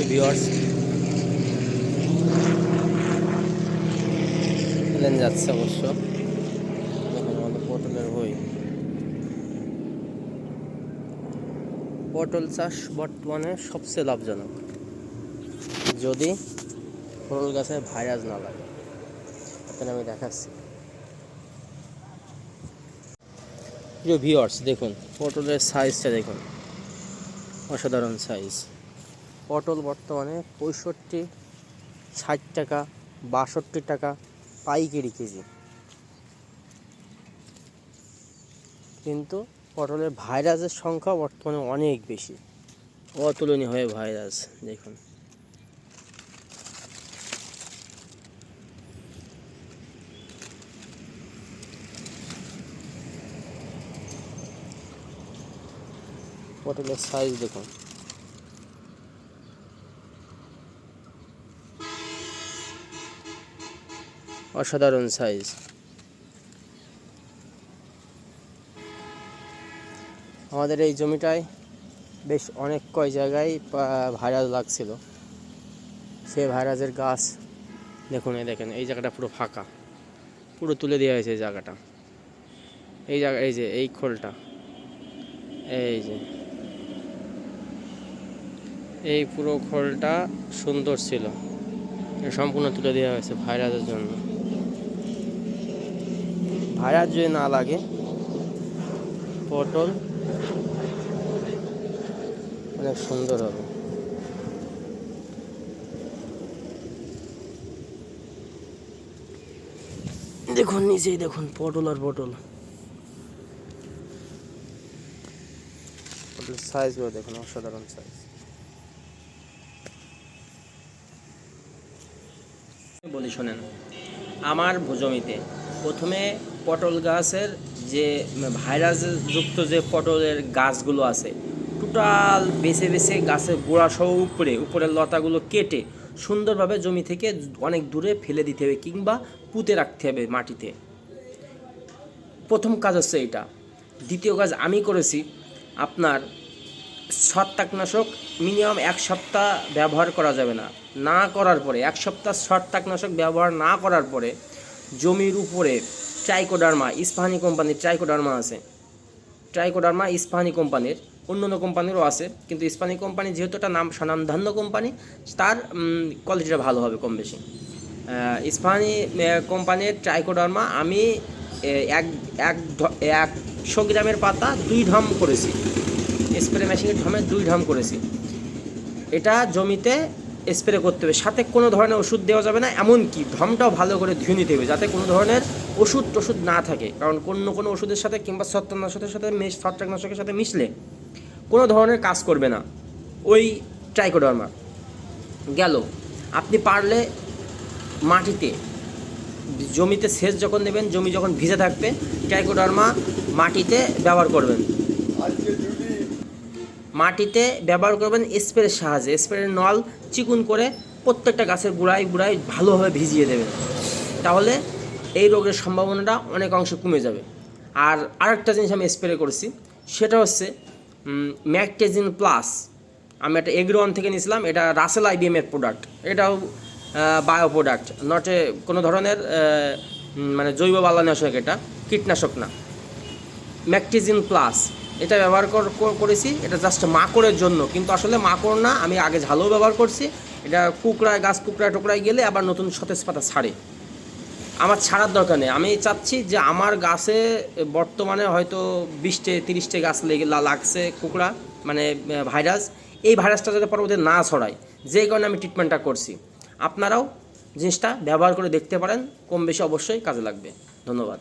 Viewers, plane যাচ্ছে অবশ্য। দেখুন আমাদের পটলের হই। পটল চাষ বর্তমানে সবচেয়ে লাভজনক, যদি পটল গাছে ভাইরাস না লাগে। এখানে আমি দেখাচ্ছি। প্রিয় ভিউয়ার্স, দেখুন পটলের সাইজটা দেখুন, অসাধারণ সাইজ। পটল বর্তমানে 65-60 টাকা, 62 টাকা পাইকারি কেজি। কিন্তু পটলের ভাইরাসের সংখ্যা বর্তমানে অনেক বেশি, অতুলনীয় হয়ে ভাইরাস। দেখুন পটলের সাইজ দেখুন, অসাধারণ সাইজ। আমাদের এই জমিটায় বেশ অনেক কয় জায়গায় ভাইরাস লাগছিল। সেই ভাইরাসের গাছ দেখুন, দেখেন এই জায়গাটা পুরো ফাঁকা, পুরো তুলে দেওয়া হয়েছে এই জায়গাটা। এই জায়গা, এই যে এই খোলটা, এই যে এই পুরো খোলটা সুন্দর ছিল, সম্পূর্ণ তুলে দেওয়া হয়েছে ভাইরাসের জন্য। ভাইরাস যদি না লাগে, পটল অনেক সুন্দর হবে। দেখুন নিচেই দেখুন পটল আর পটল। পটলের সাইজগুলো দেখুন, অসাধারণ সাইজ। বলি শোনেন, আমার জমিতে প্রথমে পটল গাছের যে ভাইরাসযুক্ত যে পটলের গাছগুলো আছে, টোটাল বেছে বেছে গাছের গোড়া সহ উপরের লতাগুলো কেটে সুন্দরভাবে জমি থেকে অনেক দূরে ফেলে দিতে হবে, কিংবা পুঁতে রাখতে হবে মাটিতে। প্রথম কাজ হচ্ছে এটা। দ্বিতীয় কাজ আমি করেছি, আপনার ছত্রাকনাশক মিনিমাম 1 সপ্তাহ ব্যবহার করা যাবে না। না করার পরে 1 সপ্তাহ ছত্রাকনাশক ব্যবহার না করার পরে জমির উপরে ট্রাইকোডার্মা, ইস্পাহানি কোম্পানির ট্রাইকোডার্মা আছে, ট্রাইকোডার্মা ইস্পাহানি কোম্পানির, অন্য কোম্পানিরও আছে, কিন্তু ইস্পাহানি কোম্পানি যেহেতু একটা স্বনামধন্য কোম্পানি, তার কোয়ালিটিটা ভালো হবে কম বেশি। ইস্পাহানি কোম্পানির ট্রাইকোডার্মা আমি 100 গ্রামের পাতা 2 ঢাম করেছি, স্প্রে মেশিনের ঢামে 2 ঢাম করেছি। এটা জমিতে স্প্রে করতে হবে, সাথে কোনো ধরনের ওষুধ দেওয়া যাবে না। এমনকি ঢামটাও ভালো করে ধুয়ে নিতে হবে, যাতে কোনো ধরনের ওষুধ না থাকে। কারণ কোনো ওষুধের সাথে কিংবা ছত্রাকনাশকের সাথে মিশলে কোনো ধরনের কাজ করবে না ওই ট্রাইকোডার্মা। গেল, আপনি পারলে মাটিতে, জমিতে সেচ যখন দেবেন, জমি যখন ভিজে থাকবে, ট্রাইকোডার্মা মাটিতে ব্যবহার করবেন। মাটিতে ব্যবহার করবেন স্প্রের সাহায্যে। স্প্রের নল চিকুন করে প্রত্যেকটা গাছের গোড়ায় ভালোভাবে ভিজিয়ে দেবেন, তাহলে এই রোগের সম্ভাবনাটা অনেক অংশে কমে যাবে। আর আরেকটা জিনিস আমি স্প্রে করেছি, সেটা হচ্ছে ম্যাকটেজিন প্লাস। আমি একটা এগ্রোন থেকে নিয়েছিলাম, এটা রাসেল IBM-এর প্রোডাক্ট। এটাও বায়ো প্রোডাক্ট, নটে কোনো ধরনের মানে জৈব বালানাশক, এটা কীটনাশক না। ম্যাকটেজিন প্লাস এটা ব্যবহার করেছি, এটা জাস্ট মাকড়ের জন্য, কিন্তু আসলে মাকড় না। আমি আগে ঝালও ব্যবহার করছি। এটা গাছ টুকরায় গেলে আবার নতুন সতেজ পাতা ছাড়ে। আমার ছাড়ার দরকার নেই। আমি চাচ্ছি যে আমার গাছে বর্তমানে হয়তো 20-30 গাছ লাগছে কুকড়া, মানে ভাইরাস। এই ভাইরাসটা যাতে পরবর্তীতে না ছড়ায়, যেই কারণে আমি ট্রিটমেন্টটা করছি। আপনারাও জিনিসটা ব্যবহার করে দেখতে পারেন, কম বেশি অবশ্যই কাজে লাগবে। ধন্যবাদ।